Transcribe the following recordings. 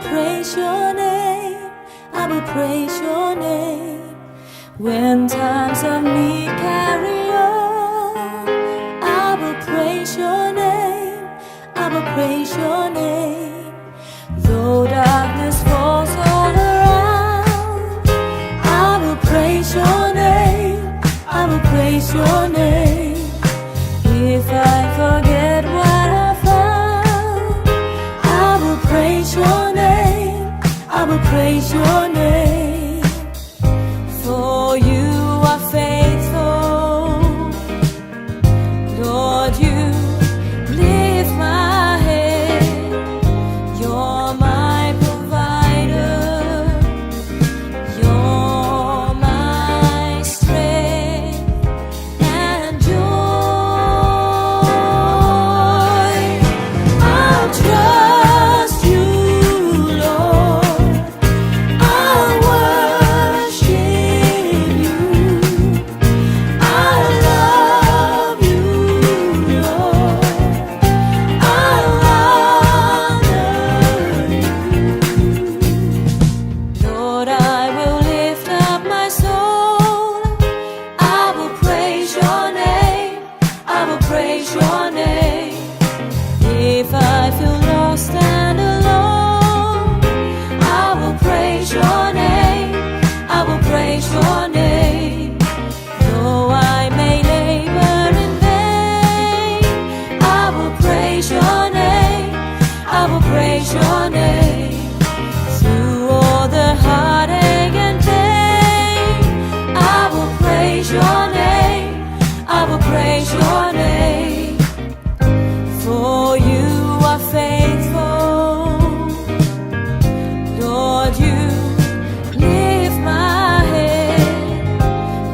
praise your name, I will praise your name. When times of need carry on, I will praise your name, I will praise your name. Though darkness falls all around, I will praise your name, I will praise your name. If I forget what I found, I will praise your name, I will praise your name. For you are faithful, Lord, you lift my head. You're my provider, you're my strength and joy. I'll trust you, Lord, I'll worship you, I love you, Lord, I'll honor you. Lord, I will lift up my soul, I will praise your name, I will praise your name. If I feel lost and alone, I will praise your name, I will praise your name. Though I may labor in vain, I will praise your name, I will praise your name. Through all the heartache and pain, I will praise your name, I will praise your name. For you are faithful, Lord, you lift my head.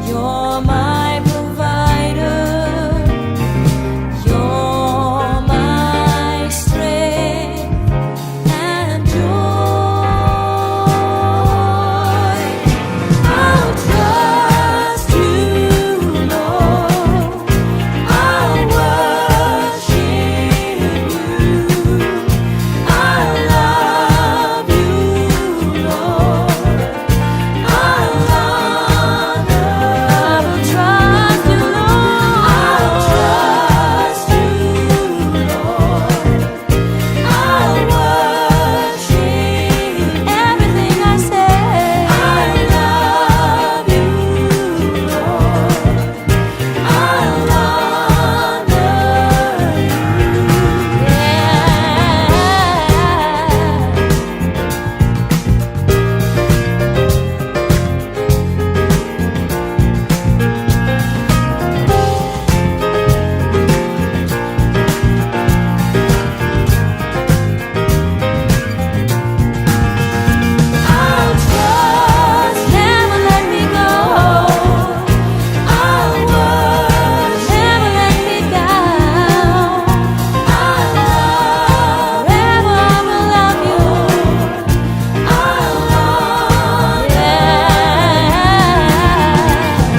You're my provider, you're my strength and joy. I'll trust you, Lord, I'll worship you, I love you, Lord, I'll honor. I will trust you, Lord, I'll trust you, Lord, I'll worship everything I say. I love you, Lord, I'll honor you. I'll trust, never let me go. I'll worship, never let me down. I'll love, forever I will love you. I'll love,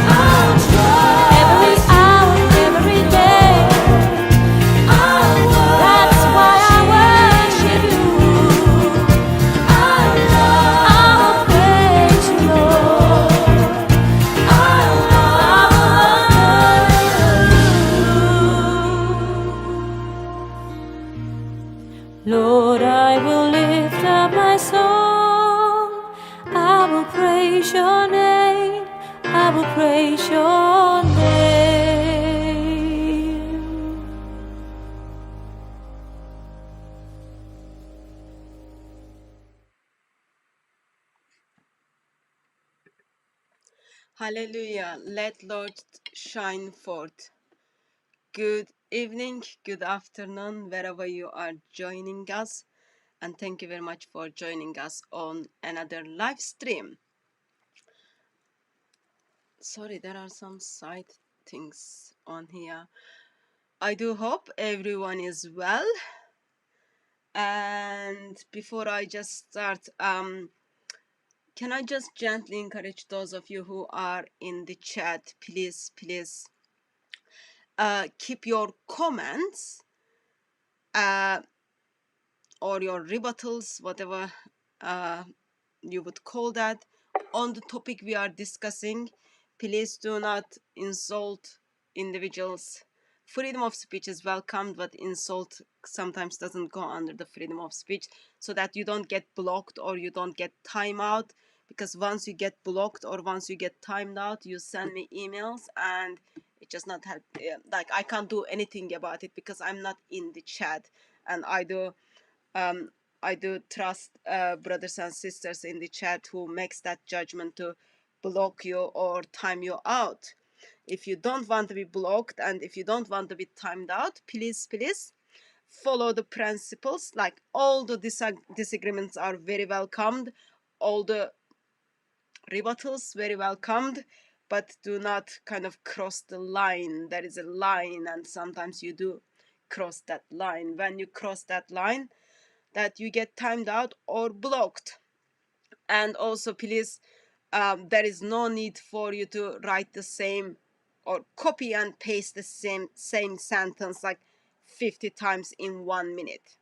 I'll trust every hour, every day. I'll worship, that's why I worship you. I'll praise you, Lord. I'll honor you. Lord, I will lift up my song. I will praise your name. I will praise your name. Hallelujah. Let Lord shine forth. Good evening, good afternoon, wherever you are joining us. And thank you very much for joining us on another live stream. Sorry, there are some side things on here. I do hope everyone is well. And before I just start, can I just gently encourage those of you who are in the chat, please keep your comments or your rebuttals, whatever you would call that. On the topic we are discussing, please do not insult individuals. Freedom of speech is welcomed, but insult sometimes doesn't go under the freedom of speech, so that you don't get blocked or you don't get time out. Because once you get blocked or once you get timed out, you send me emails and it just not help. Like, I can't do anything about it because I'm not in the chat, and I do trust brothers and sisters in the chat who makes that judgment to block you or time you out. If you don't want to be blocked and if you don't want to be timed out, please follow the principles. Like, all the disagreements are very welcomed, all the rebuttals very welcomed, but do not kind of cross the line. There is a line, and sometimes you do cross that line. When you cross that line, that you get timed out or blocked. And also, please, there is no need for you to write the same or copy and paste the same sentence like 50 times in 1 minute.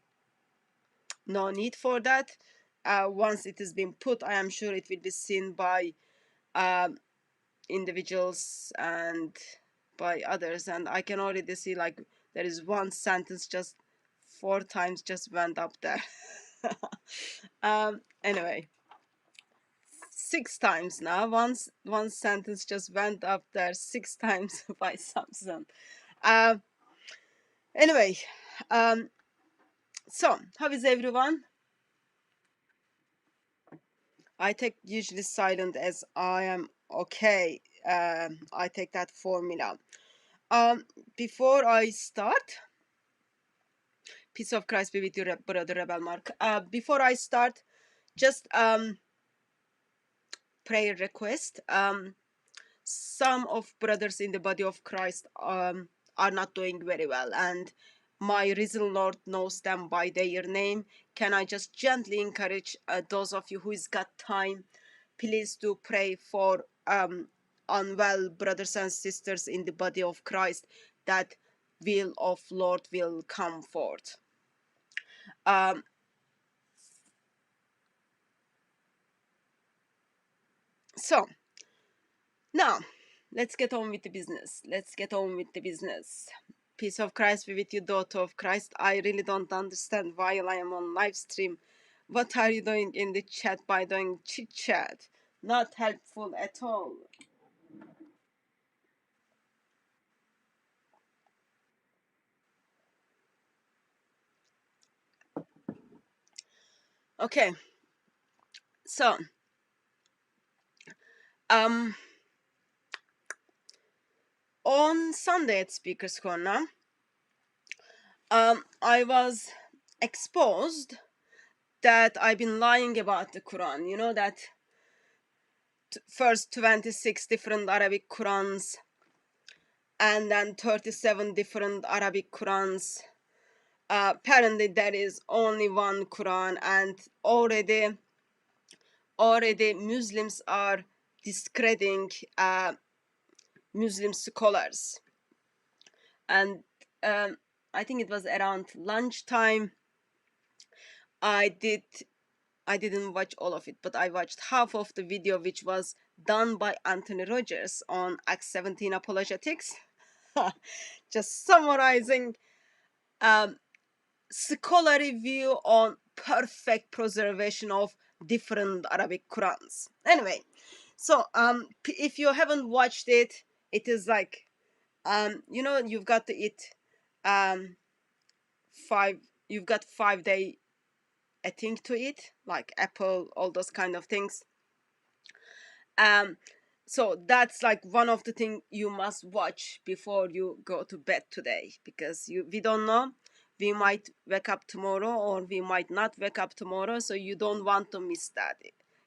No need for that. Once it has been put, I am sure it will be seen by individuals and by others, and I can already see like there is one sentence just 4 times just went up there. Anyway, 6 times now. One sentence just went up there 6 times by Samson. Anyway, so how is everyone? I take usually silent as I am okay. I take that formula. Before I start, peace of Christ be with you, brother Rebel Mark. Before I start, just prayer request. Some of brothers in the body of Christ are not doing very well, and my risen Lord knows them by their name. Can I just gently encourage those of you who has got time, please do pray for unwell brothers and sisters in the body of Christ, that will of Lord will come forth. So now let's get on with the business. Peace of Christ be with you, daughter of Christ. I really don't understand while I am on live stream. What are you doing in the chat by doing chit chat? Not helpful at all. Okay, so on Sunday at Speaker's Corner, I was exposed that I've been lying about the Quran. You know that first 26 different Arabic Qurans and then 37 different Arabic Qurans. Apparently there is only one Quran, and already Muslims are discrediting Muslim scholars. And I think it was around lunchtime. I didn't watch all of it, but I watched half of the video, which was done by Anthony Rogers on Acts 17 Apologetics. Just summarizing scholarly view on perfect preservation of different Arabic Qurans. Anyway, so if you haven't watched it, it is like you know, you've got to eat you've got 5 day a thing to eat, like apple, all those kind of things. So that's like one of the things you must watch before you go to bed today, because we don't know, we might wake up tomorrow or we might not wake up tomorrow, so you don't want to miss that.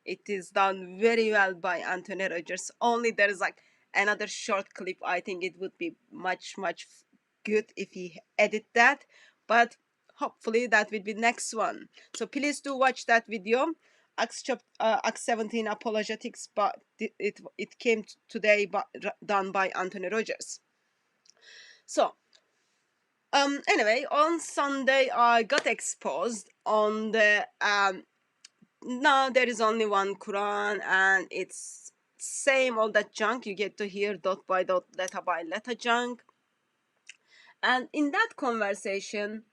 It is done very well by Anthony Rogers. Only there is like another short clip. I think it would be much good if he edit that, but hopefully that will be next one. So please do watch that video, Acts 17 Apologetics, but it came today done by Anthony Rogers. So anyway, on Sunday I got exposed on the now there is only one Quran, and it's same all that junk. You get to hear dot by dot, letter by letter junk. And in that conversation,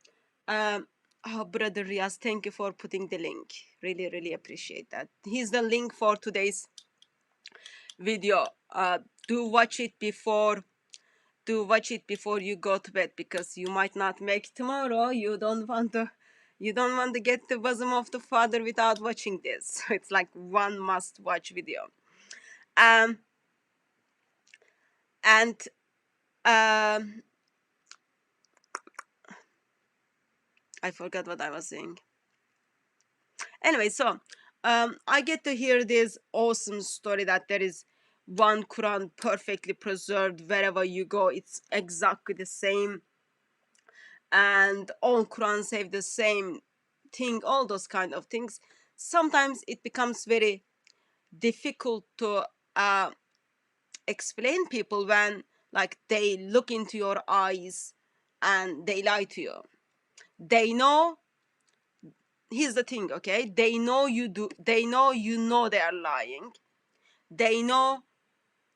Brother Riaz, thank you for putting the link. Really, really appreciate that. Here's the link for today's video. Do watch it before you go to bed, because you might not make tomorrow. You don't want to get the bosom of the Father without watching this. So it's like one must watch video. And I forgot what I was saying. Anyway, so I get to hear this awesome story that there is one Quran perfectly preserved wherever you go. It's exactly the same, and all Quran say the same thing, all those kind of things. Sometimes it becomes very difficult to explain people when like they look into your eyes and they lie to you. They know, here's the thing, okay? They know they know they are lying. They know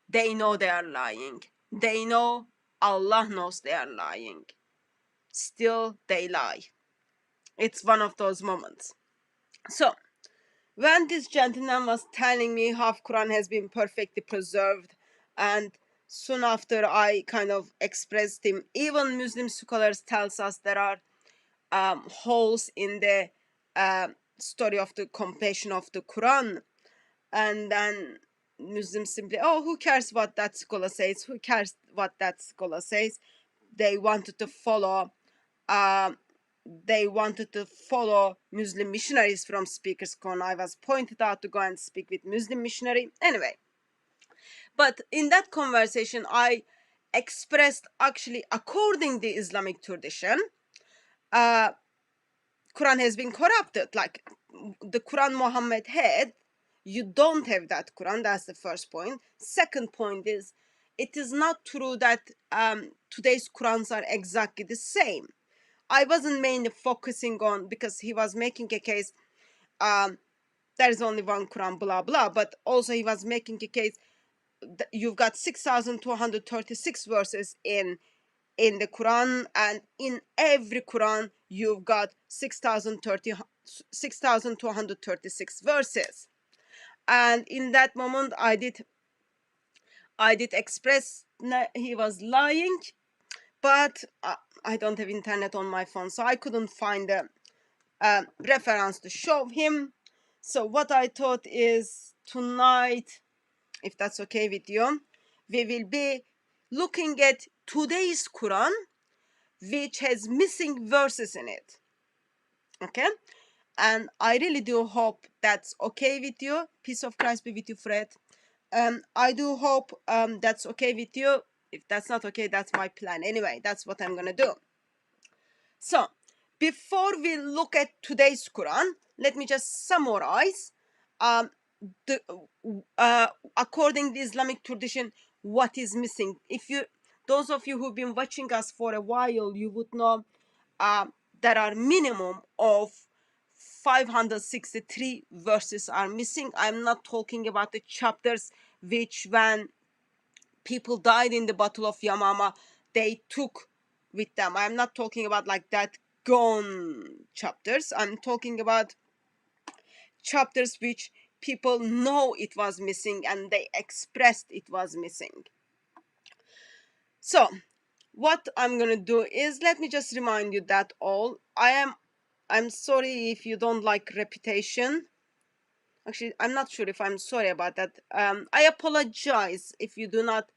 they are lying. They know Allah knows they are lying. Still they lie. It's one of those moments. So when this gentleman was telling me half Quran has been perfectly preserved, and soon after I kind of expressed him, even Muslim scholars tells us there are holes in the story of the completion of the Quran, and then Muslims simply, oh, who cares what that scholar says? Who cares what that scholar says? They wanted to follow Muslim missionaries from Speaker's Corner. I was pointed out to go and speak with Muslim missionary. Anyway, but in that conversation, I expressed actually according to Islamic tradition, Quran has been corrupted. Like the Quran Muhammad had, you don't have that Quran. That's the first point. Second point is, it is not true that today's Qurans are exactly the same. I wasn't mainly focusing on, because he was making a case, there is only one Quran, blah, blah, but also he was making a case, you've got 6,236 verses in the Quran, and in every Quran you've got 6,236 verses. And in that moment I did express he was lying, but I don't have internet on my phone, so I couldn't find a reference to show him. So what I thought is, tonight, if that's okay with you, we will be looking at today's Quran, which has missing verses in it. Okay? And I really do hope that's okay with you. Peace of Christ be with you, Fred. I do hope that's okay with you. If that's not okay, that's my plan. Anyway, that's what I'm gonna do. So, before we look at today's Quran, let me just summarize according to Islamic tradition, what is missing. Those of you who've been watching us for a while, you would know there are minimum of 563 verses are missing. I'm not talking about the chapters which, when people died in the Battle of Yamama, they took with them. I'm not talking about like that gone chapters. I'm talking about chapters which people know it was missing and they expressed it was missing. So what I'm gonna do is, let me just remind you that I'm sorry if you don't like repetition. Actually, I'm not sure if I'm sorry about that. I apologize if you do not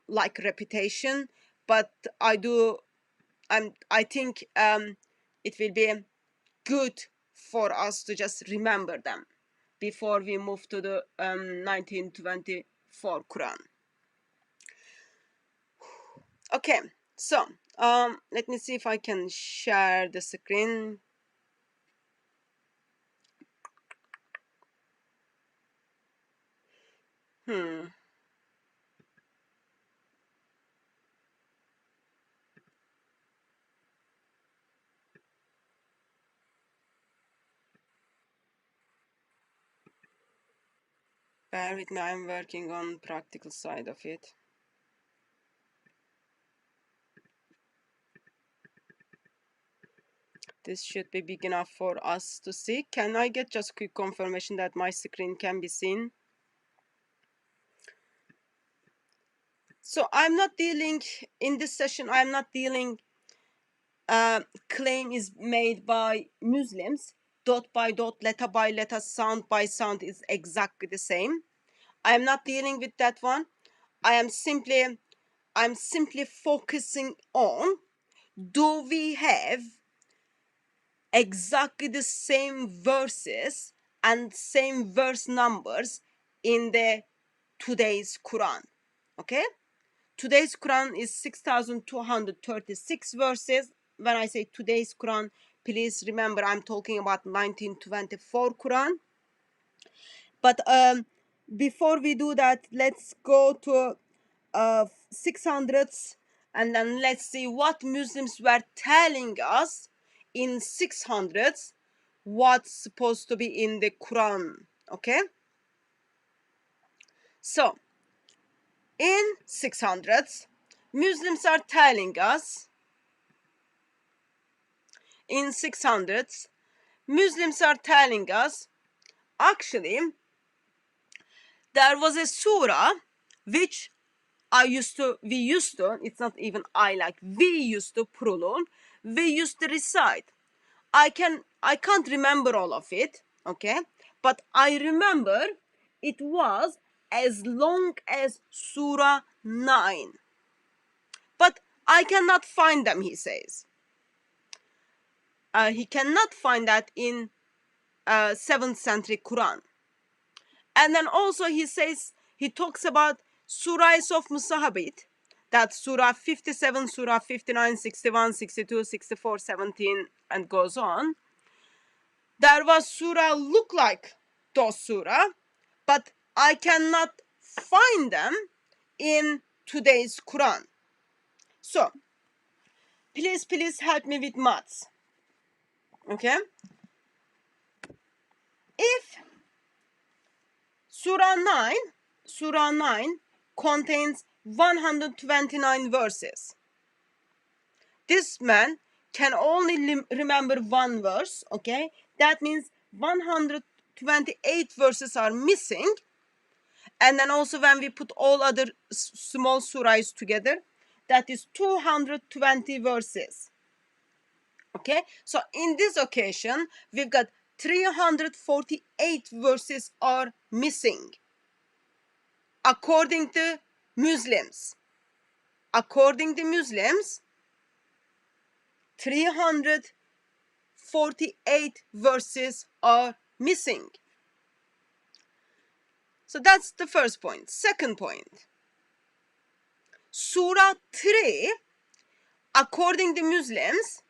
like repetition, but I think it will be good for us to just remember them before we move to the 1924 Quran. Okay, so let me see if I can share the screen. Bear with me, I'm working on practical side of it. This should be big enough for us to see. Can I get just quick confirmation that my screen can be seen? So I'm not dealing, in this session, I'm not dealing, claim is made by Muslims, dot by dot, letter by letter, sound by sound is exactly the same. I'm not dealing with that one. I'm simply focusing on, do we have exactly the same verses and same verse numbers in the today's Quran? Okay, today's Quran is 6,236 verses. When I say today's Quran, please remember I'm talking about 1924 Quran. But before we do that, let's go to 600s, and then let's see what Muslims were telling us in 600s, what's supposed to be in the Quran. Okay, so in 600s, Muslims are telling us, in 600s, Muslims are telling us, actually, there was a surah which we used to, it's not even I, like we used to prolong, we used to recite. I can't remember all of it, okay? But I remember it was as long as Surah 9. But I cannot find them, he says. He cannot find that in 7th century Quran. And then also he says, he talks about surahs of Musahabit, that Surah 57, Surah 59, 61, 62, 64, 17, and goes on. There was surah look like those surah, but I cannot find them in today's Quran. So, please help me with maths. Okay? If Surah 9 contains 129 verses, this man can only remember one verse, okay? That means 128 verses are missing. And then also when we put all other small surahs together, that is 220 verses. Okay, so in this occasion, we've got 348 verses are missing, according to Muslims. According to Muslims, 348 verses are missing. So that's the first point. Second point, Surah 3, according to Muslims,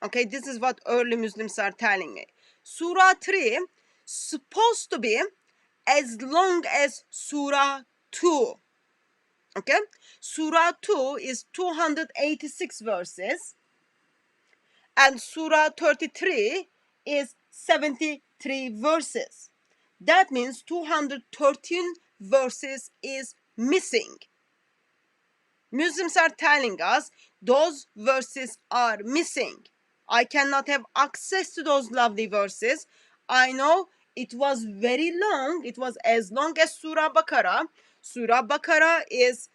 okay, this is what early Muslims are telling me. Surah 3 supposed to be as long as Surah 2. Okay, Surah 2 is 286 verses, and Surah 33 is 73 verses. That means 213 verses is missing. Muslims are telling us those verses are missing. I cannot have access to those lovely verses. I know it was very long. It was as long as Surah Baqarah. Surah Baqarah is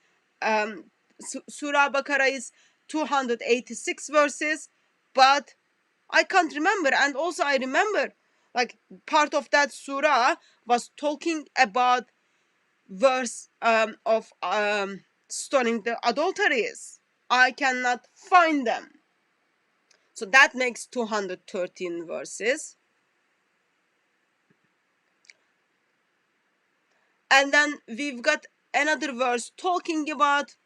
286 verses, but I can't remember. And also I remember, like, part of that surah was talking about verse of stoning the adulteries. I cannot find them. So that makes 213 verses. And then we've got another verse talking about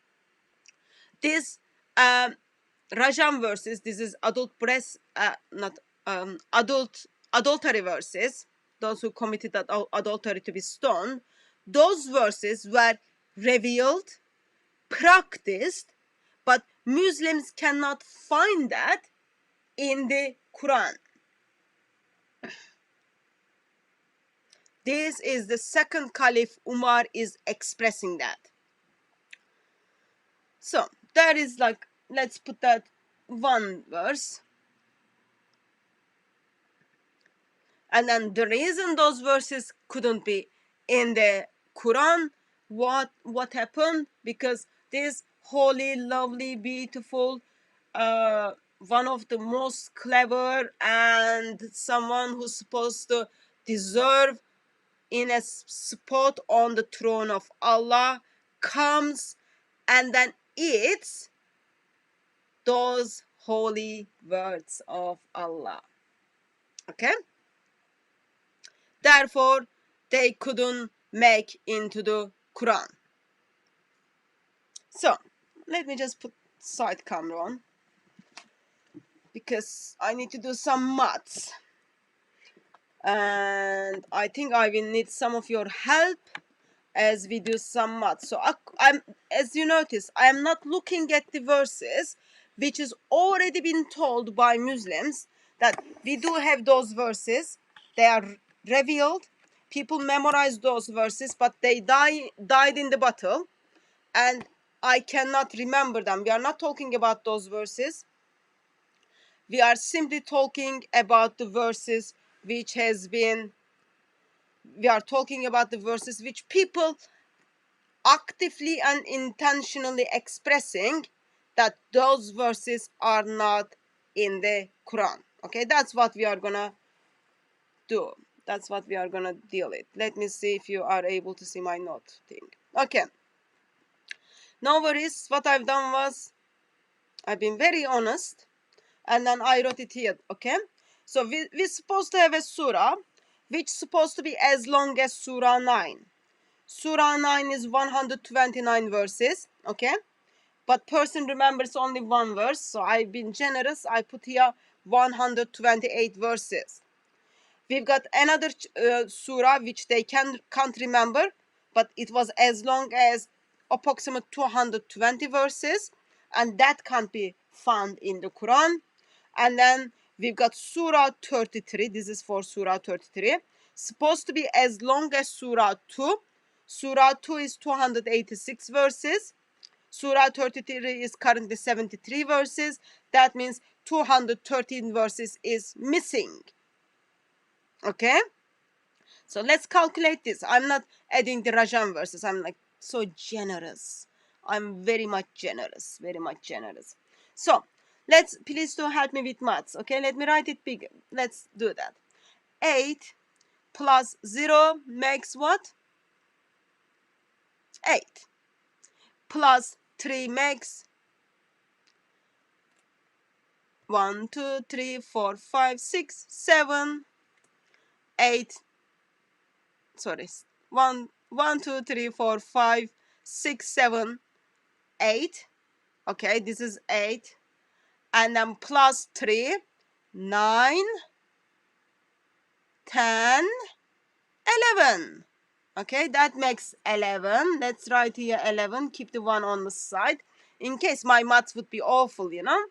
this Rajam verses. This is adultery verses. Those who committed adultery to be stoned. Those verses were revealed, practiced, but Muslims cannot find that in the Quran. This is the second Caliph Umar is expressing that. So that is like, let's put that one verse. And then the reason those verses couldn't be in the Quran, what happened? Because this holy, lovely, beautiful, one of the most clever and someone who's supposed to deserve in a spot on the throne of Allah comes and then eats those holy words of Allah. Okay? Therefore, they couldn't make into the Quran. So, let me just put side camera on because I need to do some maths. And I think I will need some of your help as we do some maths. So, I'm, as you notice, I am not looking at the verses which is already been told by Muslims that we do have those verses. They are revealed. People memorize those verses, but they died in the battle, and I cannot remember them. We are not talking about those verses. We are simply talking about the verses which has been. We are talking about the verses which people actively and intentionally expressing that those verses are not in the Quran. Okay, that's what we are gonna do. That's what we are gonna deal with. Let me see if you are able to see my note thing. Okay. No worries. What I've done was I've been very honest and then I wrote it here. Okay. So we're supposed to have a surah which is supposed to be as long as Surah 9. Surah 9 is 129 verses. Okay. But person remembers only one verse. So I've been generous. I put here 128 verses. We've got another surah which they can't remember, but it was as long as approximately 220 verses, and that can't be found in the Quran. And then we've got Surah 33. This is for Surah 33. Supposed to be as long as Surah 2. Surah 2 is 286 verses. Surah 33 is currently 73 verses. That means 213 verses is missing. Okay, so let's calculate this. I'm not adding the Rajan verses. I'm like so generous. I'm very much generous, very much generous. So let's, please don't help me with maths. Okay, let me write it big. Let's do that. 8 plus 0 makes what? 8 plus 3 makes 1, 2, 3, 4, 5, 6, 7, 8. Sorry, 1, 2, 3, 4, 5, 6, 7, 8. Okay, this is 8. And then plus 3, 9, 10, 11. Okay, that makes 11. Let's write here 11. Keep the 1 on the side in case my maths would be awful, you know.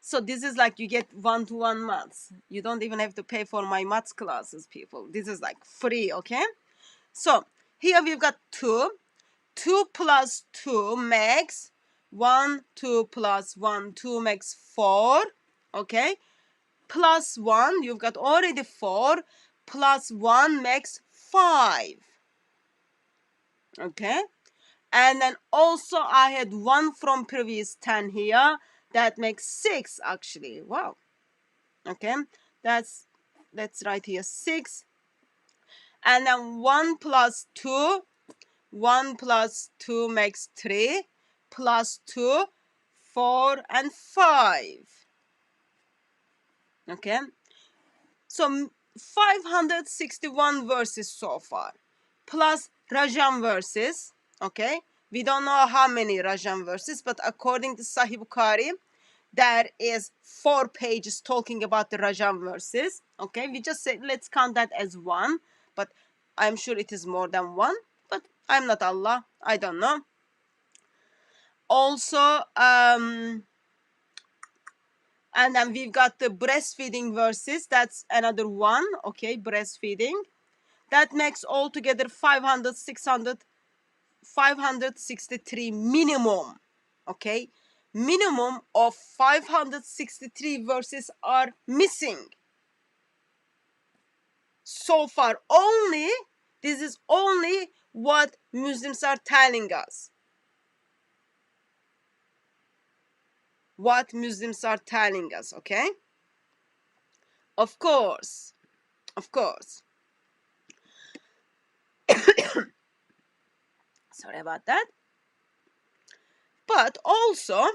So this is like you get 1-to-1 maths. You don't even have to pay for my maths classes, people. This is like free, okay? So here we've got 2. 2 plus 2 makes 1. 2 plus 1, 2 makes 4. Okay. Plus 1, you've got already 4. Plus 1 makes 5. Okay. And then also I had 1 from previous 10 here. That makes 6 actually. Wow. Okay. Let's write here 6. And then 1 plus 2. 1 plus 2 makes 3. Plus 2, 4, and 5. Okay. So 561 verses so far. Plus Rajan verses. Okay. We don't know how many Rajan verses, but according to Sahih Bukhari, there is 4 pages talking about the Rajan verses. Okay. We just say, let's count that as 1. But I'm sure it is more than 1. But I'm not Allah. I don't know. Also, and then we've got the breastfeeding verses. That's another one. Okay, breastfeeding. That makes altogether 500, 600, 563 minimum. Okay, minimum of 563 verses are missing so far. Only this is only what Muslims are telling us. What Muslims are telling us, okay? Of course, of course. Sorry about that. But also,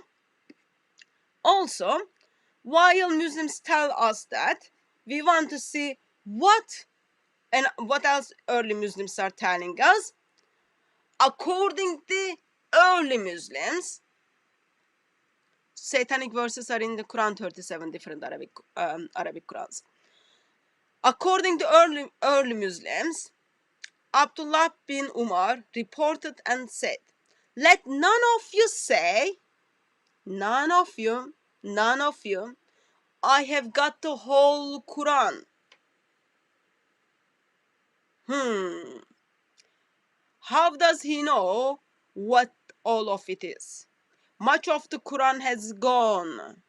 while Muslims tell us that, we want to see what else early Muslims are telling us. According to early Muslims, satanic verses are in the Quran, 37 different Arabic Qurans. According to early Muslims, Abdullah bin Umar reported and said, "Let none of you say, none of you, I have got the whole Quran." How does he know what all of it is? Much of the Quran has gone.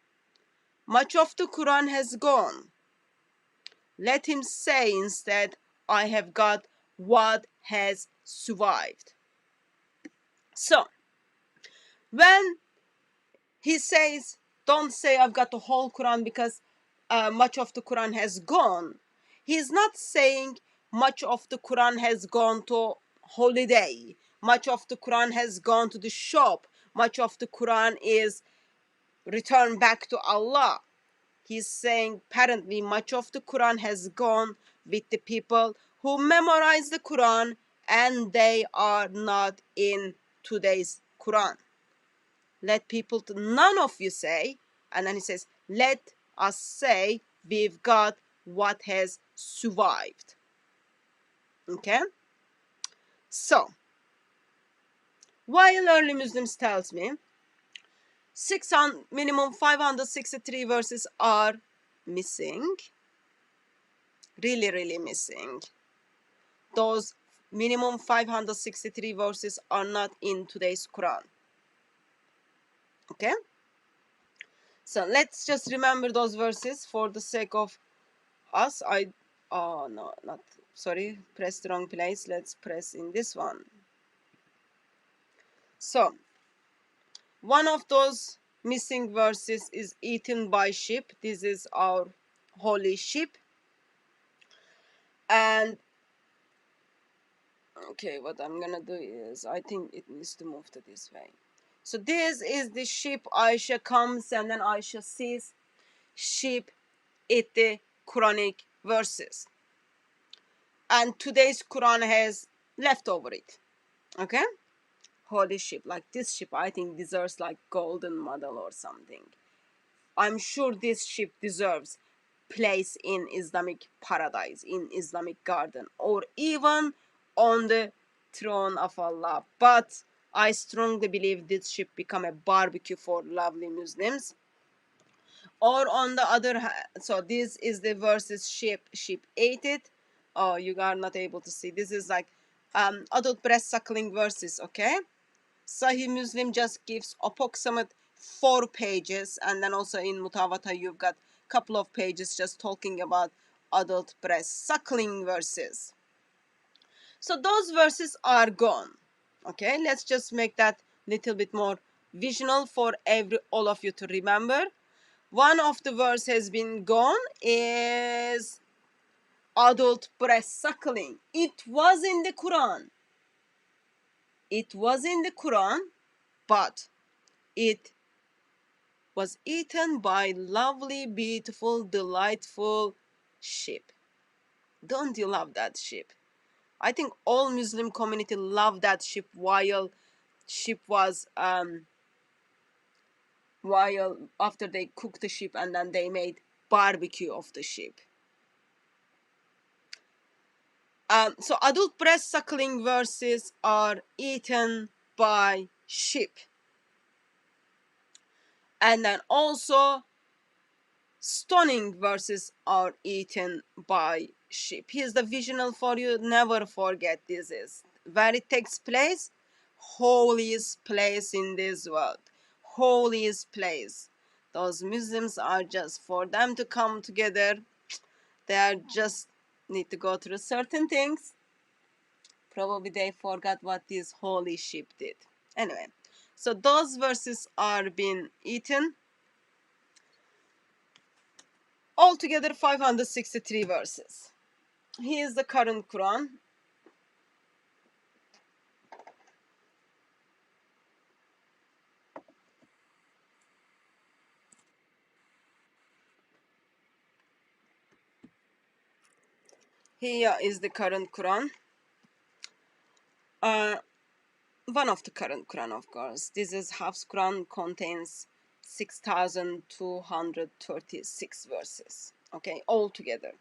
Much of the Quran has gone. Let him say instead, I have got what has survived. So, when he says, don't say I've got the whole Quran because much of the Quran has gone, he's not saying much of the Quran has gone to holiday, much of the Quran has gone to the shop, much of the Quran is returned back to Allah. He's saying apparently much of the Quran has gone with the people who memorize the Quran and they are not in today's Quran. Let people, none of you say, and then he says, let us say we've got what has survived. Okay? So, while early Muslims tells me, 600, minimum 563 verses are missing, really missing. Those minimum 563 verses are not in today's Quran. Okay? So let's just remember those verses for the sake of us. Sorry, press the wrong place. Let's press in this one. So, one of those missing verses is eaten by sheep. This is our holy sheep. And okay, what I'm gonna do is, I think it needs to move to this way. So this is the sheep. Aisha comes and then Aisha sees sheep eat the Quranic verses. And today's Quran has leftover it. Okay? Holy sheep, like this sheep, I think deserves like golden medal or something. I'm sure this sheep deserves place in Islamic paradise, in Islamic garden, or even on the throne of Allah. But I strongly believe this sheep become a barbecue for lovely Muslims. Or on the other hand, so this is the verses sheep ate it. Oh, you are not able to see. This is like adult breast suckling verses, okay? Sahih Muslim just gives approximate 4 pages, and then also in Mutawata you've got a couple of pages just talking about adult breast suckling verses. So those verses are gone. Okay, let's just make that little bit more visual for all of you to remember. One of the verse has been gone is adult breast suckling. It was in the Quran. It was in the Quran, but it was eaten by lovely, beautiful, delightful sheep. Don't you love that sheep? I think all Muslim community love that sheep while after they cooked the sheep and then they made barbecue of the sheep. So adult breast suckling verses are eaten by sheep. And then also stoning verses are eaten by ship. Here's the visual for you. Never forget this is where it takes place. Holiest place in this world. Holiest place. Those Muslims are just for them to come together. They are just need to go through certain things. Probably they forgot what this holy ship did. Anyway, so those verses are being eaten. Altogether 563 verses. Here's the current Quran. Here is the current Quran. One of the current Quran, of course. This is Hafs Quran, contains 6,236 verses. Okay, all together.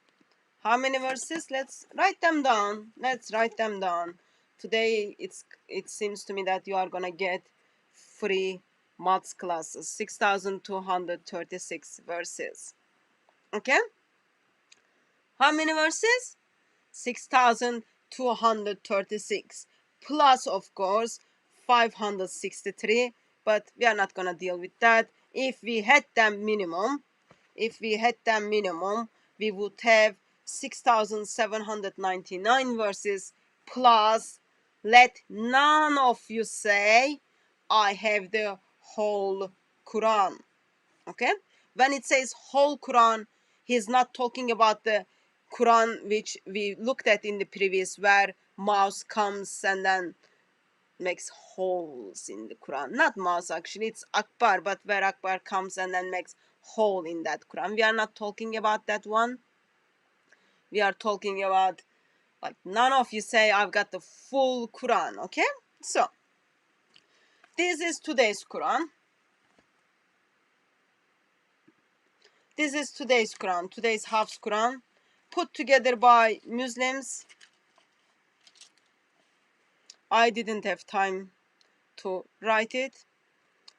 How many verses? Let's write them down. Let's write them down. Today, it seems to me that you are gonna get free maths classes. 6,236 verses. Okay? How many verses? 6,236 plus, of course, 563, but we are not gonna deal with that. If we had them minimum, we would have 6,799 verses plus. Let none of you say I have the whole Quran. Okay, when it says whole Quran, he's not talking about the Quran which we looked at in the previous, where mouse comes and then makes holes in the Quran. Not mouse, actually, it's Akbar, but where Akbar comes and then makes hole in that Quran. We are not talking about that one. We are talking about, like, none of you say I've got the full Quran. Okay, so this is today's Quran. This is today's Quran, today's Hafs Quran, put together by Muslims. I didn't have time to write it.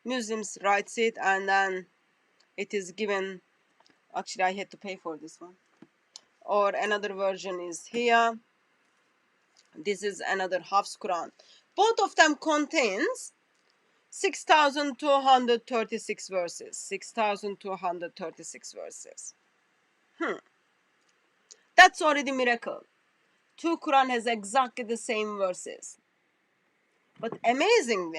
Muslims writes it and then it is given. Actually, I had to pay for this one. Or another version is here. This is another Hafs Quran. Both of them contains 6,236 verses. 6,236 verses. That's already miracle. Two Quran has exactly the same verses. But amazingly,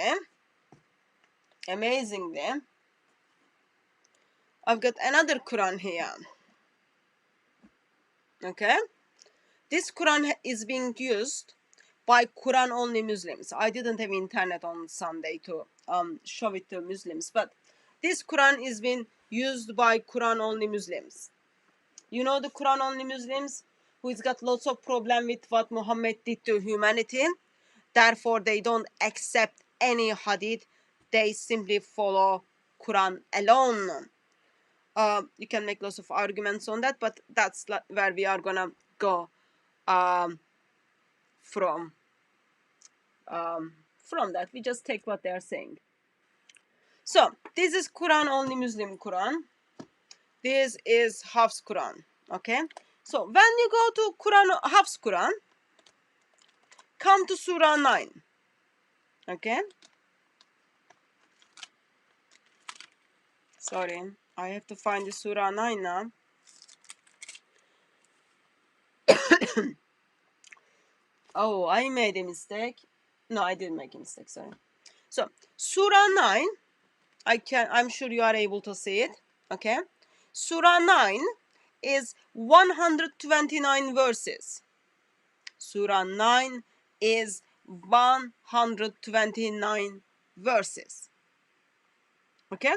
I've got another Quran here. Okay? This Quran is being used by Quran only Muslims. I didn't have internet on Sunday to show it to Muslims, but this Quran is being used by Quran only Muslims. You know the Quran only Muslims who's got lots of problem with what Muhammad did to humanity. Therefore, they don't accept any hadith. They simply follow Quran alone. You can make lots of arguments on that, but that's where we are gonna go from that. We just take what they are saying. So this is Quran only Muslim Quran. This is Hafs Quran. Okay. So when you go to Quran Hafs Quran, come to Surah 9. Okay. Sorry, I have to find the Surah 9 now. Oh, I made a mistake. No, I didn't make a mistake, sorry. So, Surah 9, I'm sure you are able to see it, okay? Surah 9 is 129 verses. Surah 9 is 129 verses. Okay?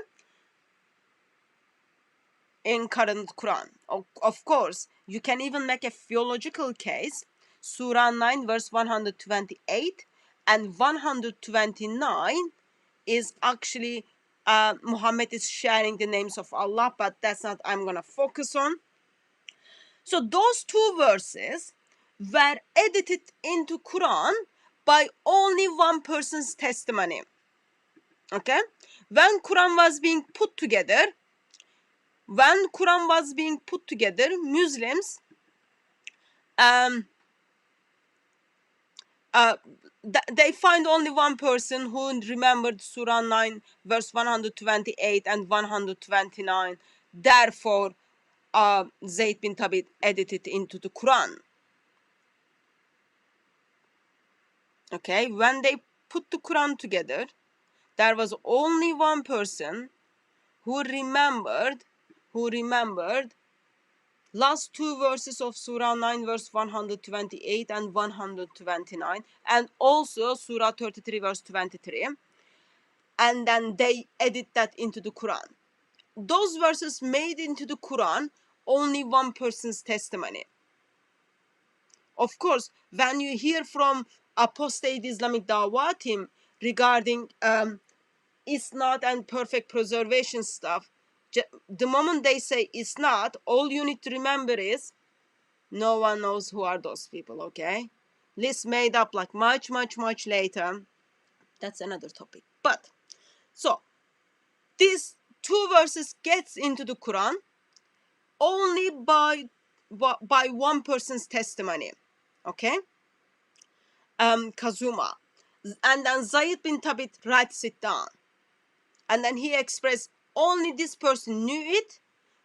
In current Quran. Of course, you can even make a theological case. Surah 9 verse 128 and 129 is actually Muhammad is sharing the names of Allah, but that's not I'm gonna focus on. So those two verses were edited into Quran by only one person's testimony. Okay? When Quran was being put together, Muslims um, they find only one person who remembered Surah 9, verse 128 and 129. Therefore, Zayd bin Thabit edited into the Quran. Okay, when they put the Quran together, there was only one person who remembered last two verses of Surah 9, verse 128 and 129, and also Surah 33, verse 23, and then they edit that into the Quran. Those verses made into the Quran, only one person's testimony. Of course, when you hear from apostate Islamic Dawah team regarding isnad and perfect preservation stuff, the moment they say isnad, all you need to remember is no one knows who are those people, okay? List made up like much later. That's another topic. But, so, these two verses gets into the Quran only by one person's testimony, okay? Kazuma. And then Zayd bin Thabit writes it down. And then he expressed, only this person knew it,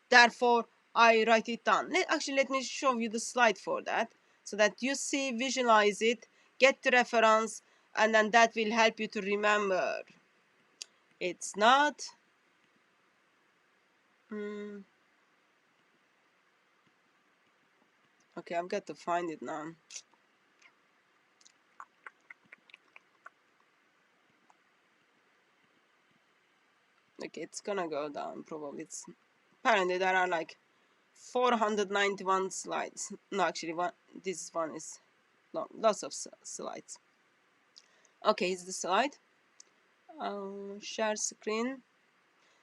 therefore I write it down. Let me show you the slide for that, so that you see, visualize it, get the reference, and then that will help you to remember. It's not... Okay, I've got to find it now. Okay, it's gonna go down probably. Apparently there are like 491 slides. No, actually, this one is long, lots of slides. Okay, here's the slide. Share screen.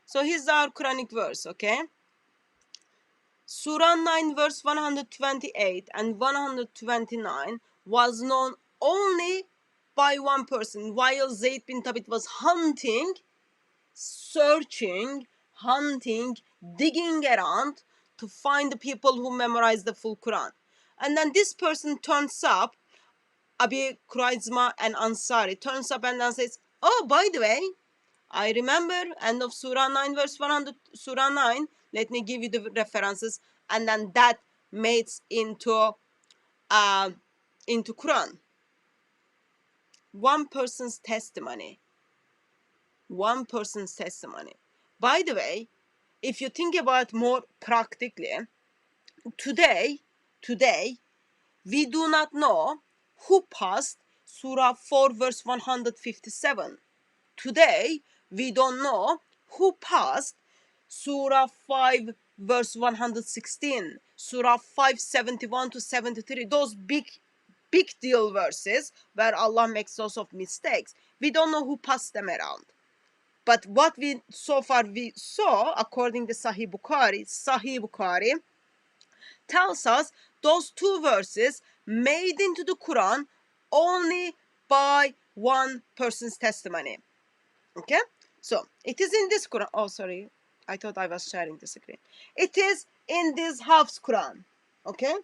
So here's our Quranic verse, okay? Surah 9, verse 128 and 129 was known only by one person while Zayd bin Thabit was hunting, searching, digging around to find the people who memorized the full Quran. And then this person turns up, Abi Khuraizma and Ansari turns up and then says, oh, by the way, I remember end of Surah 9, verse 100, Surah 9, let me give you the references, and then that makes into Quran. One person's testimony. By the way, if you think about more practically, today, we do not know who passed Surah 4, verse 157. Today, we don't know who passed Surah 5, verse 116, Surah 571 to 73, those big deal verses where Allah makes lots of mistakes. We don't know who passed them around. But what we saw, according to Sahih Bukhari tells us those two verses made into the Quran only by one person's testimony. Okay, so it is in this Quran. Oh, sorry, I thought I was sharing the screen. It is in this Hafs Quran. Okay,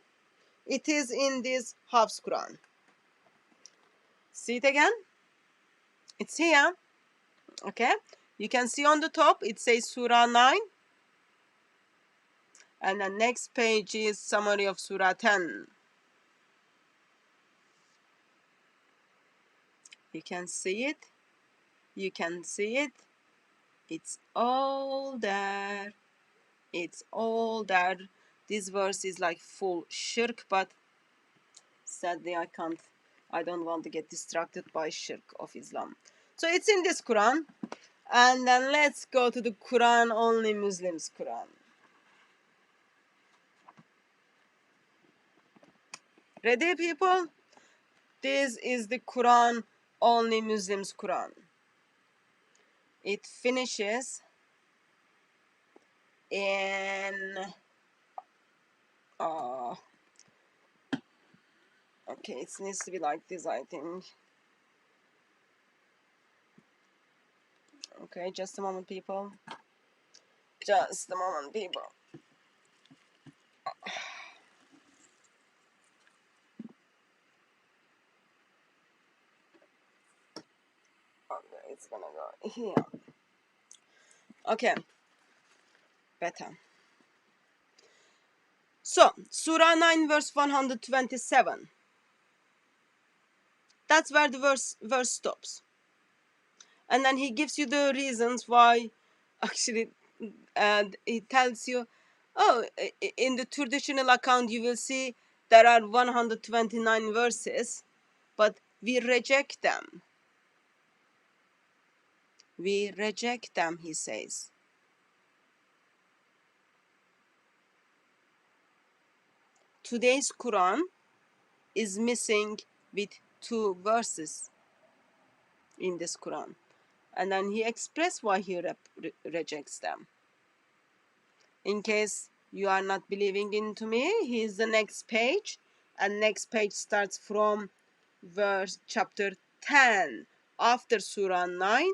it is in this Hafs Quran. See it again? It's here. Okay, you can see on the top it says Surah 9, and the next page is summary of Surah 10. You can see it. It's all there. This verse is like full shirk, but sadly I don't want to get distracted by shirk of Islam. So it's in this Quran. And then let's go to the Quran only Muslims Quran. Ready, people? This is the Quran only Muslims Quran. It finishes in okay, it needs to be like this, I think. Okay, just a moment, people. It's gonna go here. Okay, better. So, Surah 9 verse 127. That's where the verse stops. And then he gives you the reasons why, actually, and he tells you, oh, in the traditional account you will see there are 129 verses, but we reject them. We reject them, he says. Today's Quran is missing with 2 verses in this Quran. And then he expressed why he rejects them. In case you are not believing into me, here's the next page. And next page starts from verse chapter 10. After Surah 9,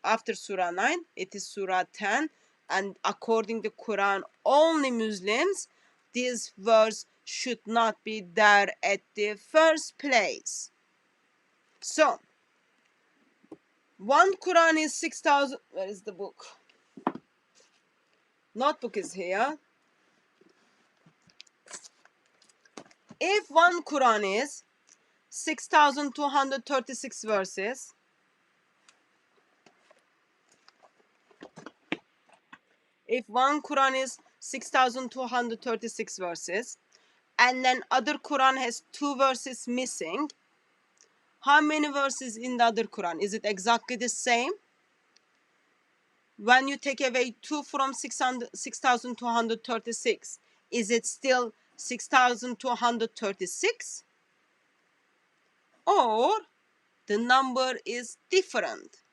after Surah 9, it is Surah 10. And according to Quran, only Muslims, this verse should not be there at the first place. So, one Quran is 6,000. Where is the book? Notebook is here. If one Quran is 6,236 verses, if one Quran is 6,236 verses, and then other Quran has 2 verses missing, how many verses in the other Quran? Is it exactly the same? When you take away 2 from 6,236, is it still 6,236? Or the number is different?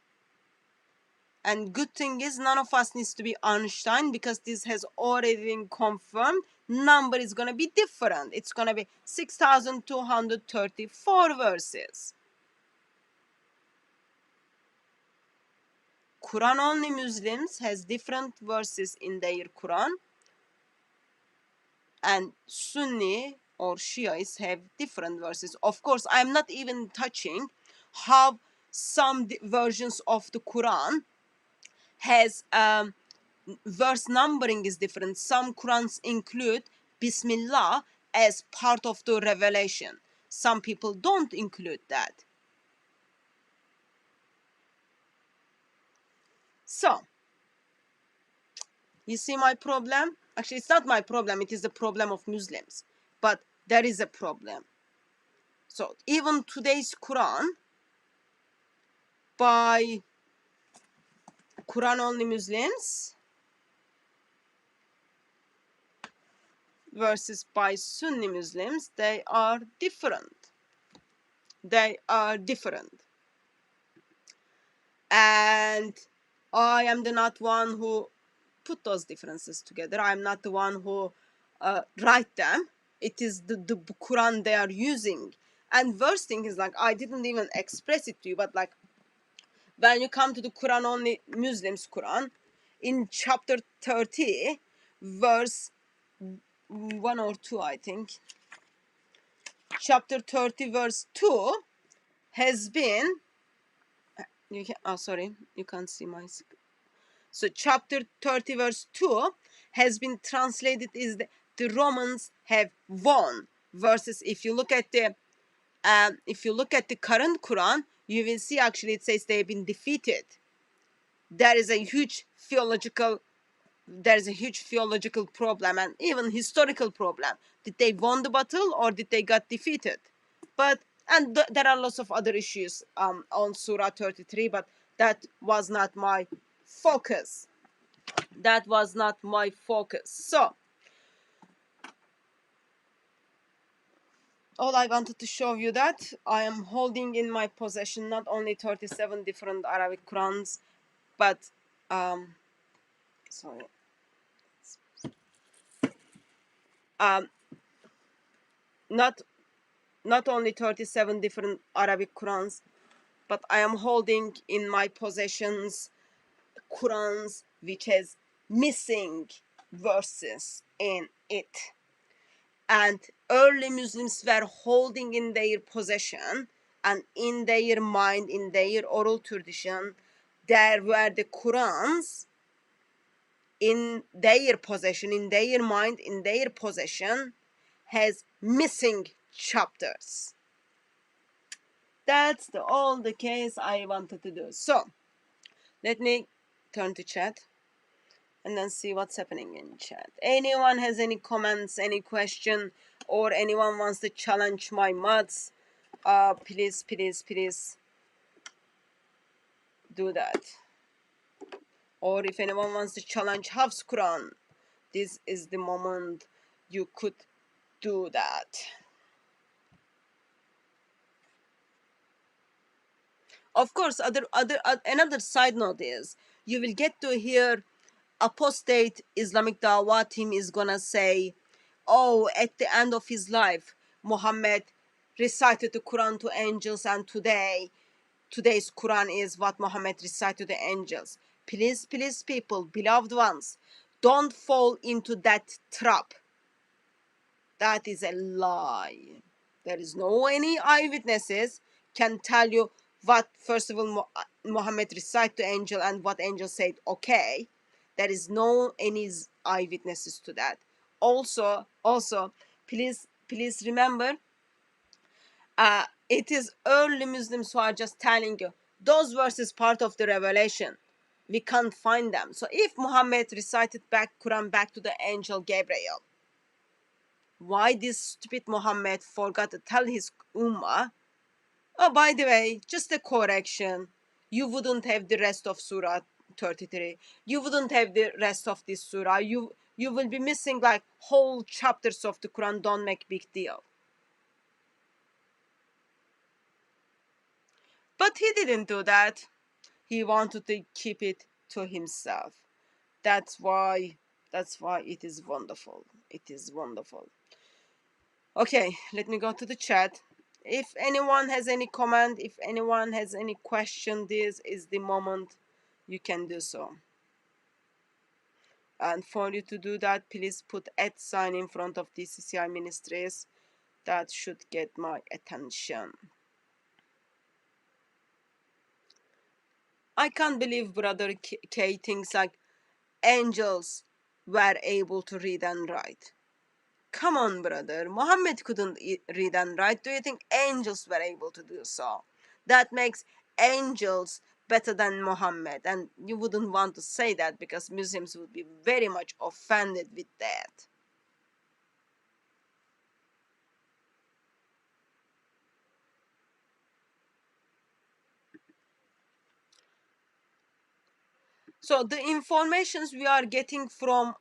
And good thing is none of us needs to be Einstein, because this has already been confirmed. Number is going to be different. It's going to be 6,234 verses. Quran only Muslims has different verses in their Quran, and Sunni or Shiites have different verses. Of course, I'm not even touching how some versions of the Quran has verse numbering is different. Some Qurans include Bismillah as part of the revelation. Some people don't include that. So, you see my problem? Actually, it's not my problem. It is the problem of Muslims. But there is a problem. So, even today's Quran, by Quran only Muslims versus by Sunni Muslims, they are different. They are different. And I am not one who put those differences together. I'm not the one who write them. It is the Quran they are using. And worst thing is, like, I didn't even express it to you, but like, when you come to the Quran only Muslims Quran, in chapter 30, verse 1 or 2, I think. Chapter 30, verse 2 has been, you can, oh, sorry, you can't see my screen. So chapter 30 verse 2 has been translated as the Romans have won, versus if you look at the current Quran, you will see actually it says they have been defeated. There is a huge theological problem, and even historical problem. Did they won the battle or did they got defeated? But there are lots of other issues on Surah 33, but that was not my focus. That was not my focus. So, all I wanted to show you that I am holding in my possession not only 37 different Arabic Qurans, but not only 37 different Arabic Qurans, but I am holding in my possessions Qurans which has missing verses in it. And early Muslims were holding in their possession and in their mind, in their oral tradition, there were the Qurans in their possession, in their mind, in their possession, has missing chapters. That's all the case I wanted to do. So let me turn to chat and then see what's happening in chat. Anyone has any comments, any question, or anyone wants to challenge my maths, please do that. Or if anyone wants to challenge Hafs Quran, this is the moment you could do that. Of course, another side note is you will get to hear apostate Islamic Dawah team is gonna say, oh, at the end of his life, Muhammad recited the Quran to angels, and today's Quran is what Muhammad recited to the angels. Please, people, beloved ones, don't fall into that trap. That is a lie. There is no any eyewitnesses can tell you what, first of all, Muhammad recited to angel and what angel said, okay. There is no any eyewitnesses to that. Also, please remember, it is early Muslims who are just telling you those verses part of the revelation. We can't find them. So if Muhammad recited back Quran back to the angel Gabriel, why this stupid Muhammad forgot to tell his ummah, oh, by the way, just a correction, you wouldn't have the rest of Surah 33. You wouldn't have the rest of this Surah. You will be missing like whole chapters of the Quran. Don't make big deal. But he didn't do that. He wanted to keep it to himself. That's why it is wonderful. It is wonderful. Okay, let me go to the chat. If anyone has any comment, if anyone has any question, this is the moment you can do so. And for you to do that, please put @ in front of DCCI Ministries. That should get my attention. I can't believe Brother K thinks like angels were able to read and write. Come on, brother. Muhammad couldn't read and write. Do you think angels were able to do so? That makes angels better than Muhammad. And you wouldn't want to say that because Muslims would be very much offended with that. So the informations we are getting from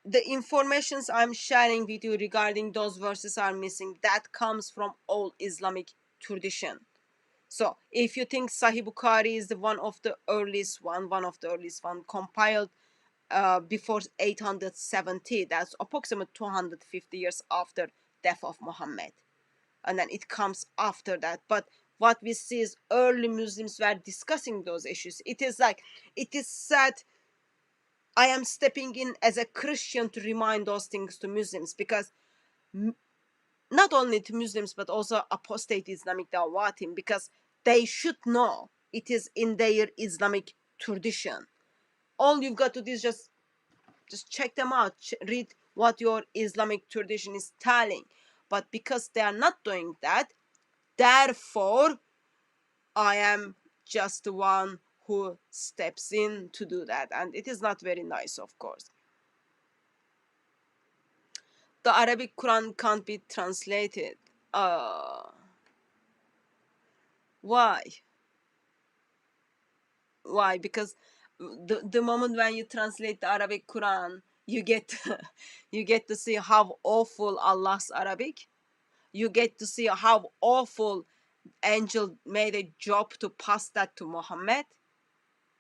the informations I'm sharing with you regarding those verses are missing, that comes from all Islamic tradition. So if you think Sahih Bukhari is one of the earliest one compiled before 870, that's approximately 250 years after death of Muhammad, and then it comes after that. But what we see is early Muslims were discussing those issues. It is said, I am stepping in as a Christian to remind those things to Muslims, because not only to Muslims but also apostate Islamic Dawah team, because they should know it is in their Islamic tradition. All you've got to do is just check them out, read what your Islamic tradition is telling. But because they are not doing that, therefore I am just the one who steps in to do that, and it is not very nice, of course. The Arabic Quran can't be translated. Why? Why? Because the moment when you translate the Arabic Quran, you get to see how awful Allah's Arabic. You get to see how awful angel made a job to pass that to Muhammad.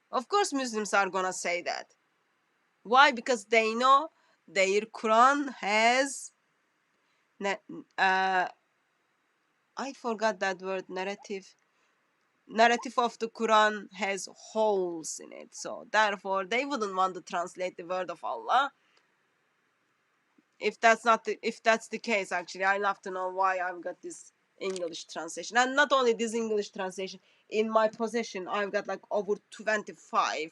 Of course Muslims are gonna say that. Why? Because they know their Quran has I forgot that word, narrative of the Quran has holes in it. So therefore they wouldn't want to translate the word of Allah. If that's the case, actually, I'd love to know why I've got this English translation. And not only this English translation, in my possession I've got like over 25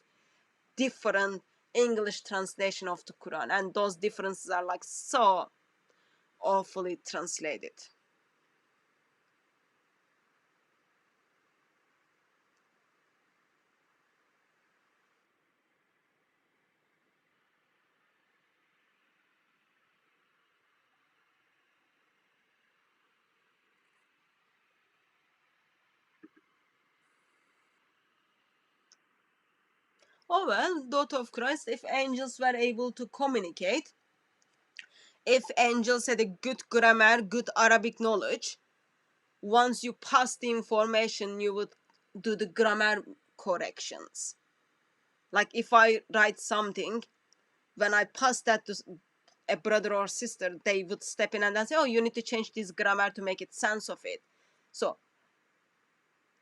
different English translation of the Quran, and those differences are like so awfully translated. Oh well, daughter of Christ, if angels were able to communicate, if angels had a good grammar, good Arabic knowledge, once you pass the information, you would do the grammar corrections. Like if I write something, when I pass that to a brother or sister, they would step in and say, oh, you need to change this grammar to make it sense of it. So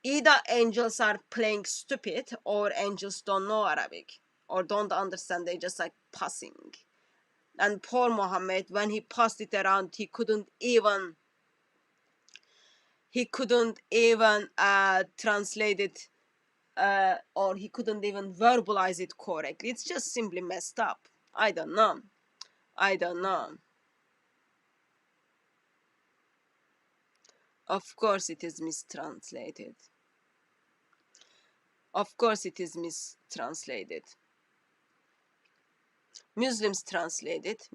either angels are playing stupid, or angels don't know Arabic or don't understand, they just like passing. And poor Muhammad, when he passed it around, he couldn't even translate it, or he couldn't even verbalize it correctly. It's just simply messed up. I don't know. Of course it is mistranslated. Of course it is mistranslated. Muslims translate it.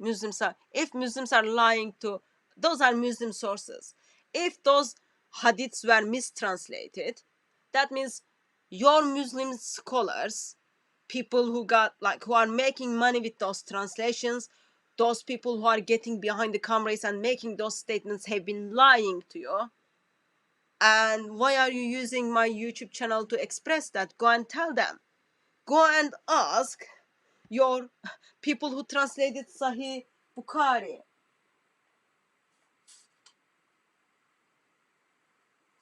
If Muslims are lying to, those are Muslim sources. If those hadiths were mistranslated, that means your Muslim scholars, people who are making money with those translations, those people who are getting behind the cameras and making those statements, have been lying to you. And why are you using my YouTube channel to express that? Go and tell them. Go and ask your people who translated Sahih Bukhari.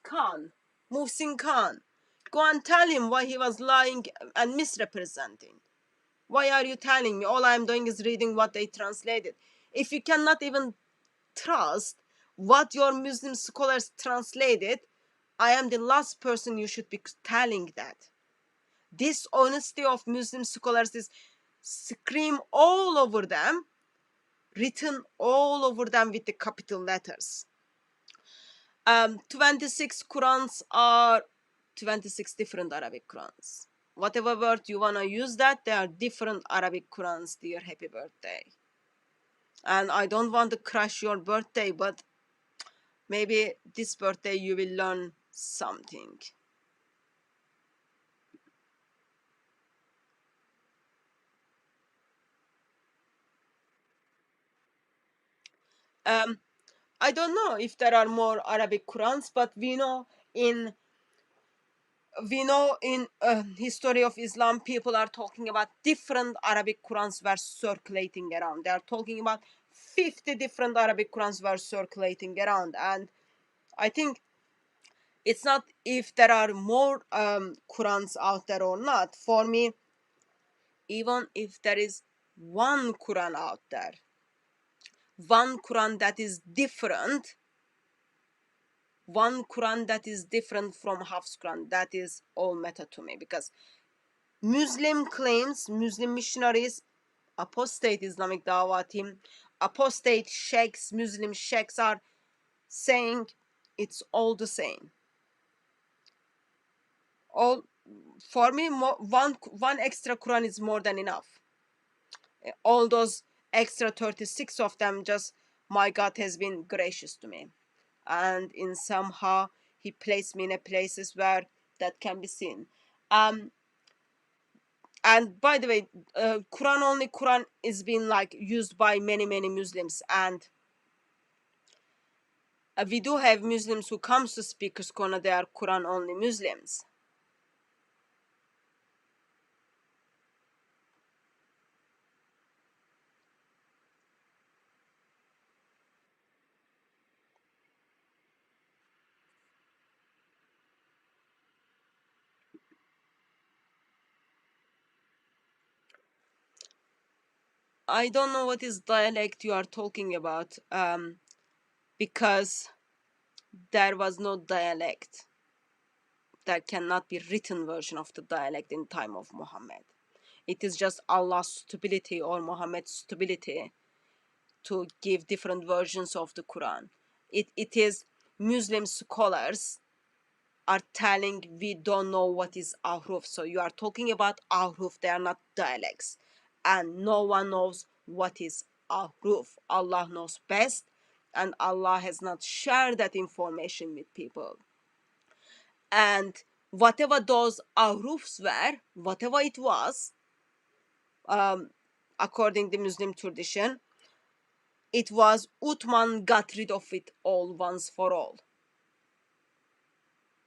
Khan, Muhsin Khan. Go and tell him why he was lying and misrepresenting. Why are you telling me? All I'm doing is reading what they translated. If you cannot even trust what your Muslim scholars translated, I am the last person you should be telling that. This honesty of Muslim scholars is scream all over them, written all over them with the capital letters. 26 Qurans are 26 different Arabic Qurans. Whatever word you want to use that, there are different Arabic Qurans, dear happy birthday. And I don't want to crash your birthday, but maybe this birthday you will learn something. I don't know if there are more Arabic Qurans, but we know in history of Islam, people are talking about different Arabic Qurans were circulating around. They are talking about 50 different Arabic Qurans were circulating around. And I think it's not if there are more Qurans out there or not. For me, even if there is one Quran out there, one Quran that is different, one Quran that is different from Hafs Quran, that is all matter to me. Because Muslim claims, Muslim missionaries, apostate Islamic Dawah team, apostate sheikhs, Muslim sheikhs are saying it's all the same. All for me, one extra Quran is more than enough. All those extra 36 of them, just my God has been gracious to me, and in somehow He placed me in a places where that can be seen. And by the way, Quran is being like used by many Muslims, and we do have Muslims who comes to Speakers Corner. They are Quran only Muslims. I don't know what is dialect you are talking about, because there was no dialect. There cannot be written version of the dialect in time of Muhammad. It is just Allah's stability or Muhammad's stability to give different versions of the Quran. It is Muslim scholars are telling we don't know what is ahruf. So you are talking about ahruf, they are not dialects. And no one knows what is ahruf. Allah knows best, and Allah has not shared that information with people. And whatever those ahrufs were, whatever it was, according to Muslim tradition, it was Uthman got rid of it all once for all.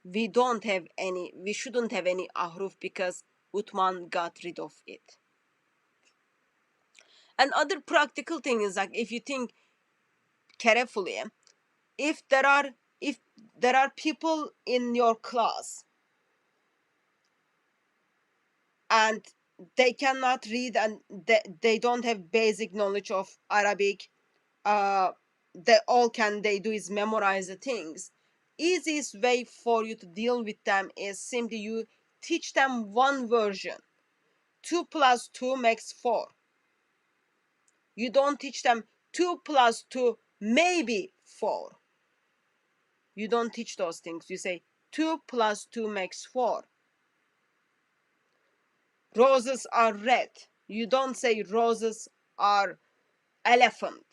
We shouldn't have any ahruf because Uthman got rid of it. And other practical thing is, like, if you think carefully, if there are people in your class and they cannot read and they don't have basic knowledge of Arabic, they do is memorize the things. Easiest way for you to deal with them is simply you teach them one version. 2 plus 2 makes 4. You don't teach them 2 plus 2 maybe 4. You don't teach those things. You say 2 plus 2 makes 4. Roses are red. You don't say roses are elephant.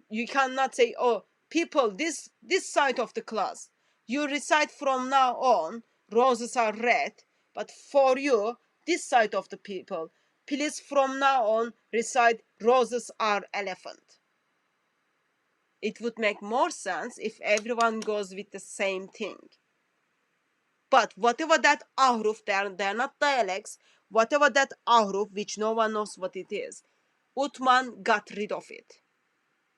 You cannot say, oh, people, this side of the class, you recite from now on, roses are red, but for you, this side of the people, please from now on recite roses are elephant. It would make more sense if everyone goes with the same thing. But whatever that ahruf, they're not dialects, whatever that ahruf, which no one knows what it is, Uthman got rid of it.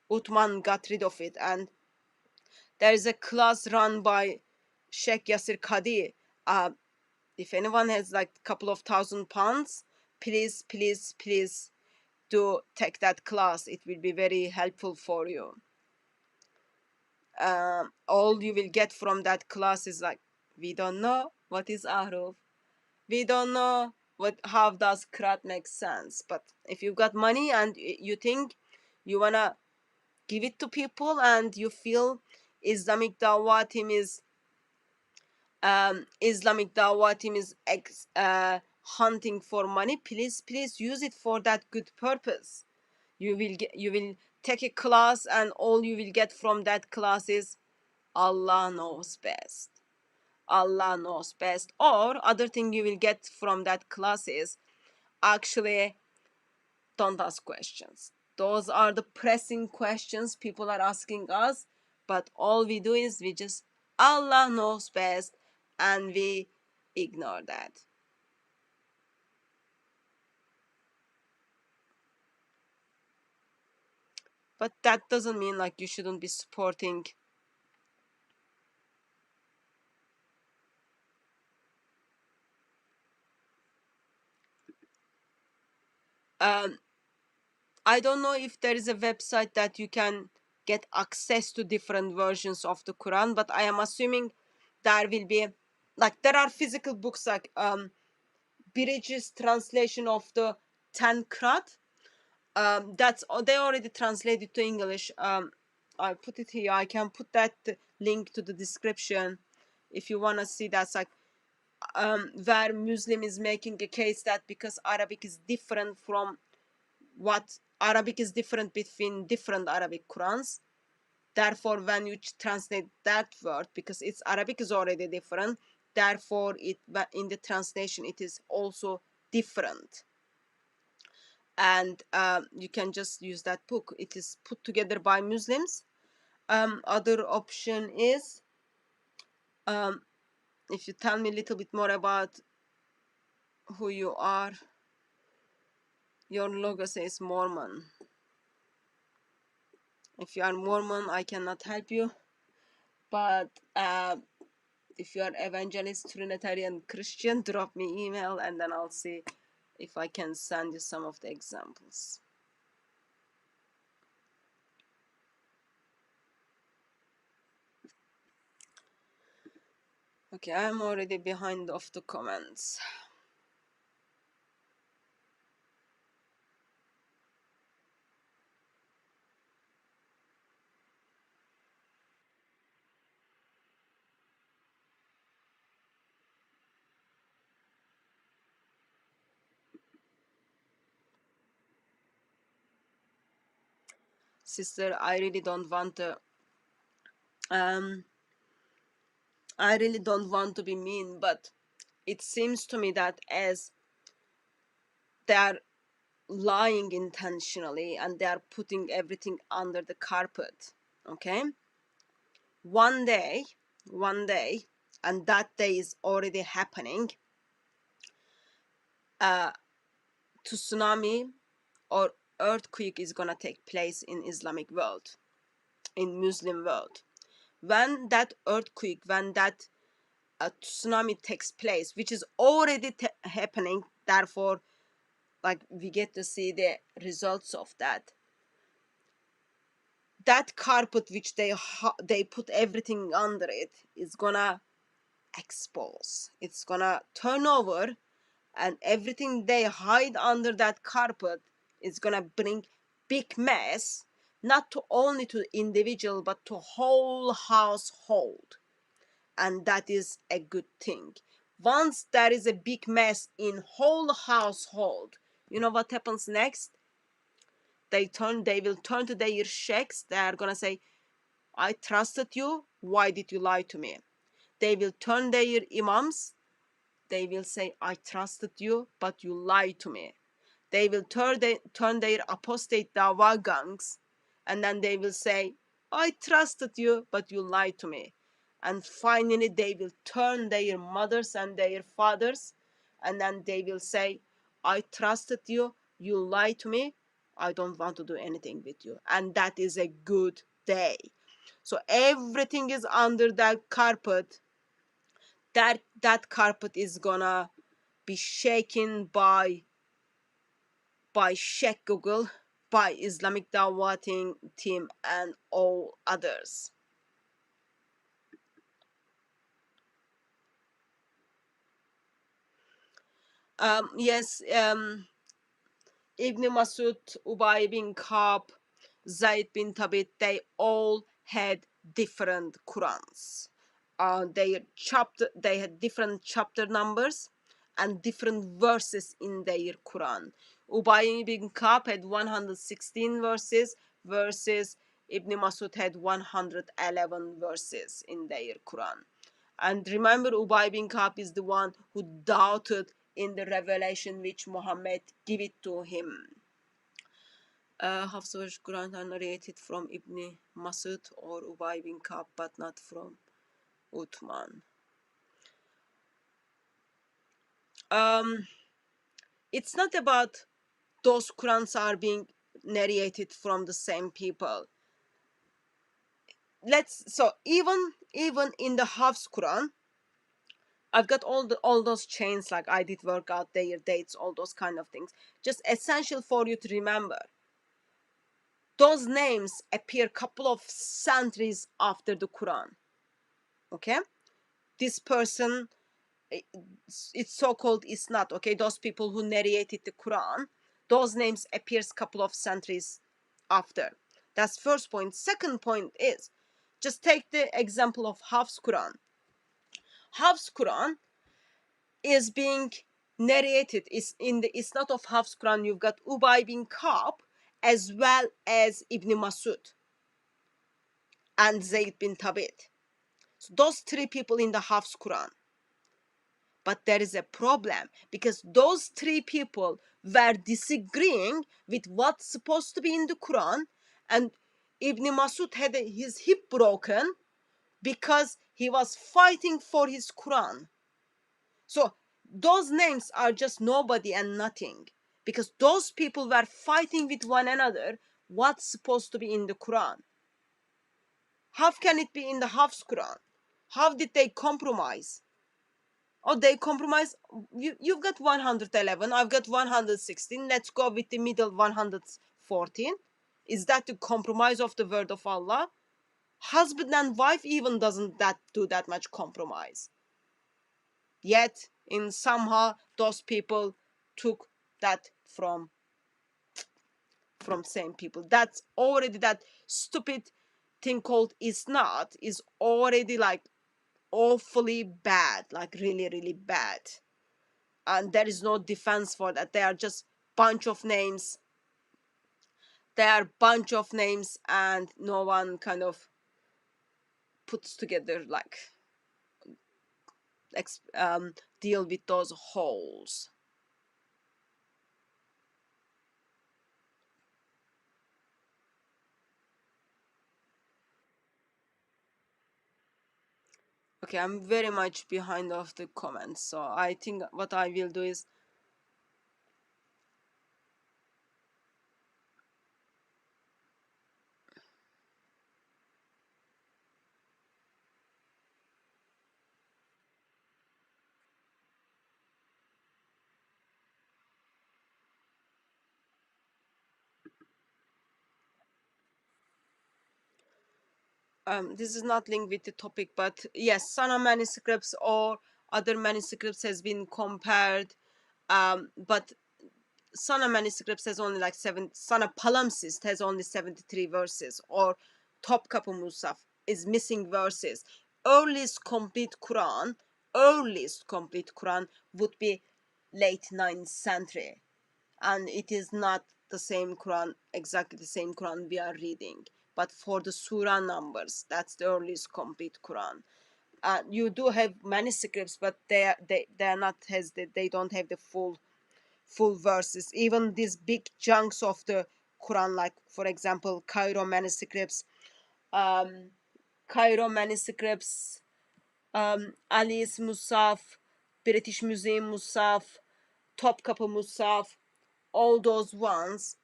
Uthman got rid of it, and there is a class run by Sheikh Yasir Qadi. If anyone has like a couple of £1,000, please do take that class. It will be very helpful for you. All you will get from that class is like, we don't know what is ahruf. We don't know how does qiraat make sense. But if you've got money and you think you wanna give it to people and you feel Islamic Dawah team is hunting for money, please use it for that good purpose. You will take a class and all you will get from that class is Allah knows best. Allah knows best. Or other thing you will get from that class is actually don't ask questions. Those are the pressing questions people are asking us, but all we do is we just Allah knows best and we ignore that. But that doesn't mean like you shouldn't be supporting I don't know if there is a website that you can get access to different versions of the Quran, but I am assuming there will be, like, there are physical books like Bridges translation of the 10 Qiraat. That's they already translated to English. I put it here. I can put that link to the description if you want to see. That's like where Muslim is making a case that because Arabic is different between different Arabic Qurans. Therefore, when you translate that word, because its Arabic is already different, therefore in the translation it is also different. And you can just use that book. It is put together by Muslims. Other option is, if you tell me a little bit more about who you are. Your logo says Mormon. If you are Mormon, I cannot help you. But if you are evangelist, Trinitarian, Christian, drop me email and then I'll see if I can send you some of the examples. Okay, I'm already behind of the comments. Sister, I really don't want to be mean, but it seems to me that as they are lying intentionally and they are putting everything under the carpet, okay? One day, and that day is already happening, tsunami or earthquake is gonna take place in Islamic world, in Muslim world. When that earthquake, when that tsunami takes place, which is already happening, therefore, like, we get to see the results of that. That carpet which they put everything under it is gonna expose. It's gonna turn over, and everything they hide under that carpet is gonna bring big mess, not to only to individual but to whole household, and that is a good thing. Once there is a big mess in whole household, you know what happens next? They will turn to their sheikhs. They are gonna say, I trusted you, why did you lie to me? They will turn their imams. They will say, I trusted you, but you lied to me. They will turn their apostate dawa gangs, and then they will say, I trusted you, but you lied to me. And finally, they will turn their mothers and their fathers, and then they will say, I trusted you, you lied to me, I don't want to do anything with you. And that is a good day. So everything is under that carpet. That carpet is gonna be shaken by Sheikh Google, by Islamic Dawah team, and all others. Yes, Ibn Masud, Ubay bin Ka'b, Zayd bin Thabit, they all had different Qurans. They had different chapter numbers and different verses in their Quran. Ubay bin Ka'b had 116 verses Ibn Masud had 111 verses in their Quran. And remember, Ubay bin Ka'b is the one who doubted in the revelation which Muhammad gave it to him. Hafs Quran are narrated from Ibn Masud or Ubay bin Ka'b, but not from Uthman. It's not about those Qurans are being narrated from the same people. So even in the Hafs Quran, I've got all those chains, like I did work out their dates, all those kind of things. Just essential for you to remember. Those names appear couple of centuries after the Quran. Okay? This person, it's so-called Isnad, okay? Those people who narrated the Quran, those names appears couple of centuries after. That's first point. Second point is, just take the example of Hafs Quran. Hafs Quran is being narrated, is in the Isnad of Hafs Quran. You've got Ubay bin Ka'b as well as Ibn Masud and Zayd bin Thabit. So those three people in the Hafs Quran. But there is a problem, because those three people were disagreeing with what's supposed to be in the Quran, and Ibn Masud had his hip broken because he was fighting for his Quran. So those names are just nobody and nothing, because those people were fighting with one another what's supposed to be in the Quran. How can it be in the Hafs Quran? How did they compromise? Oh, they compromise. You've got 111, I've got 116. Let's go with the middle 114. Is that the compromise of the word of Allah? Husband and wife even doesn't do that much compromise. Yet in somehow those people took that from same people. That's already, that stupid thing called isnat is already like awfully bad, like really, really bad. And there is no defense for that. They are just bunch of names. They are bunch of names, and no one kind of puts together like deal with those holes. Okay, I'm very much behind of the comments, so I think what I will do is this is not linked with the topic, but yes, Sana manuscripts or other manuscripts has been compared, but Sana manuscripts has only like Sana palimpsest has only 73 verses, or Topkapı Musaf is missing verses. Earliest complete Quran would be late 9th century, and it is not the same Quran, exactly the same Quran we are reading, but for the surah numbers, that's the earliest complete Quran. You do have manuscripts, but they are not, they don't have the full verses. Even these big chunks of the Quran, like for example Cairo manuscripts, um, Ali's Musaf, British Museum Musaf, Topkapı Musaf, all those ones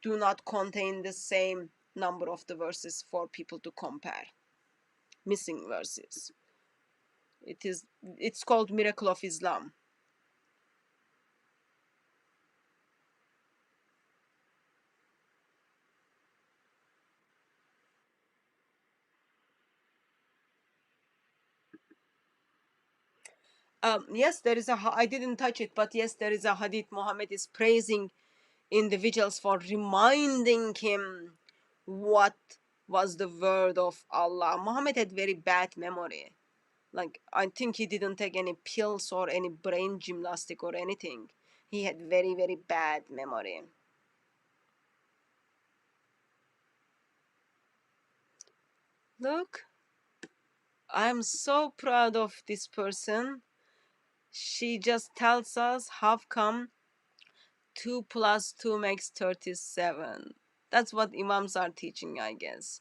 do not contain the same number of the verses for people to compare. Missing verses. It's called Miracle of Islam. Yes, there is I didn't touch it, but yes, there is a hadith. Muhammad is praising individuals for reminding him what was the word of Allah. Muhammad had very bad memory. Like, I think he didn't take any pills or any brain gymnastic or anything. He had very, very bad memory. Look, I'm so proud of this person. She just tells us how come 2 plus 2 makes 37. That's what imams are teaching, I guess.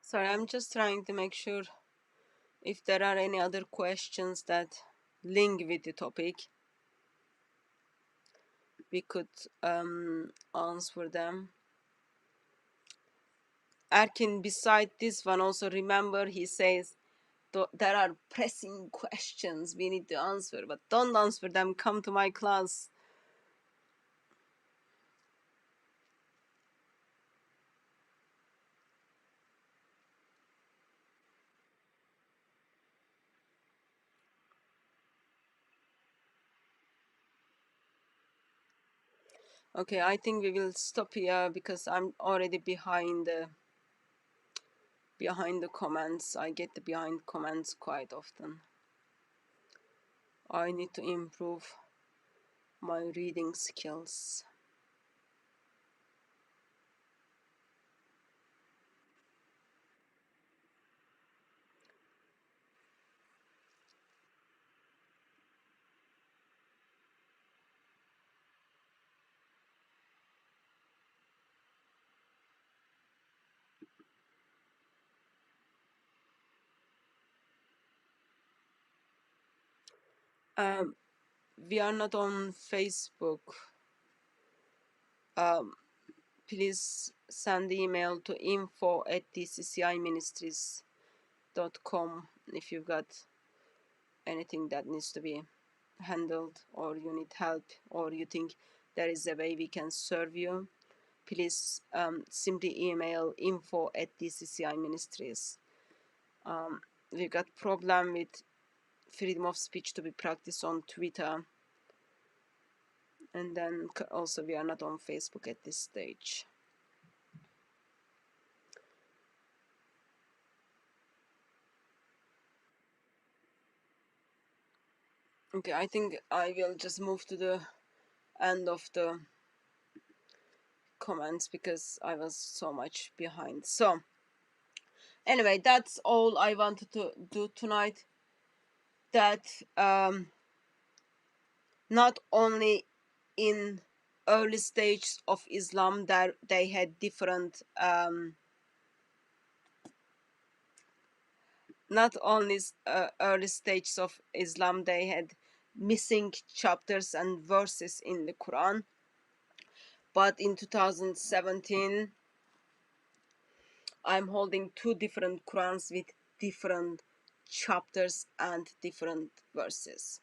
Sorry, I'm just trying to make sure if there are any other questions that link with the topic, we could answer them. Erkin, beside this one, also remember he says there are pressing questions we need to answer, but don't answer them, come to my class. Okay, I think we will stop here because I'm already behind the comments. I get the behind comments quite often. I need to improve my reading skills. We are not on Facebook. Please send email to info@dcciministries.com if you've got anything that needs to be handled, or you need help, or you think there is a way we can serve you. Please simply email info@DCCI Ministries. We've got problem with freedom of speech to be practiced on Twitter, and then also we are not on Facebook at this stage. Okay, I think I will just move to the end of the comments because I was so much behind. So anyway, that's all I wanted to do tonight. That not only in early stages of Islam that they had different not only early stages of Islam they had missing chapters and verses in the Quran, but in 2017 I'm holding two different Qurans with different chapters and different verses.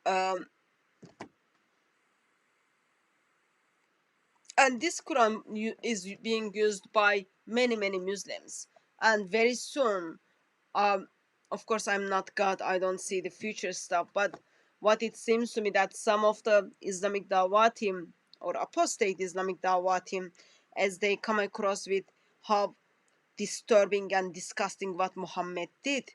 And this Quran is being used by many Muslims, and very soon, of course I'm not God, I don't see the future stuff, but what it seems to me that some of the Islamic Dawah team or apostate Islamic Dawah team, as they come across with how disturbing and disgusting what Muhammad did,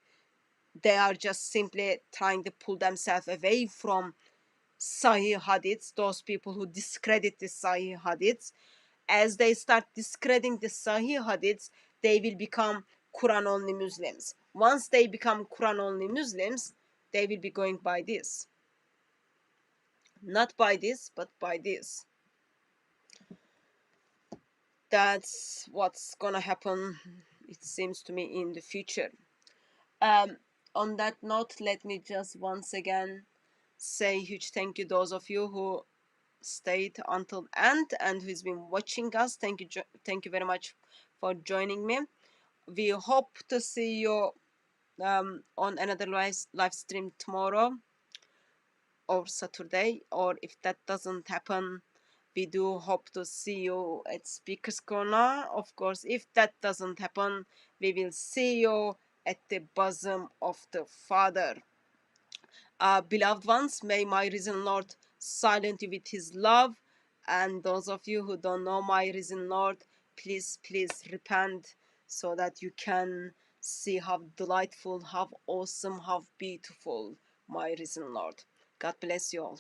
they are just simply trying to pull themselves away from Sahih Hadiths, those people who discredit the Sahih Hadiths. As they start discrediting the Sahih Hadiths, they will become Quran-only Muslims. Once they become Quran-only Muslims, they will be going by this. Not by this, but by this. That's what's gonna happen, it seems to me, in the future. On that note, let me just once again say a huge thank you to those of you who stayed until end and who's been watching us. Thank you very much for joining me. We hope to see you on another live stream tomorrow or Saturday, or if that doesn't happen, we do hope to see you at Speaker's Corner. Of course, if that doesn't happen, we will see you at the bosom of the Father. Beloved ones, may my risen Lord silence you with his love. And those of you who don't know my risen Lord, please repent so that you can see how delightful, how awesome, how beautiful my risen Lord. God bless you all.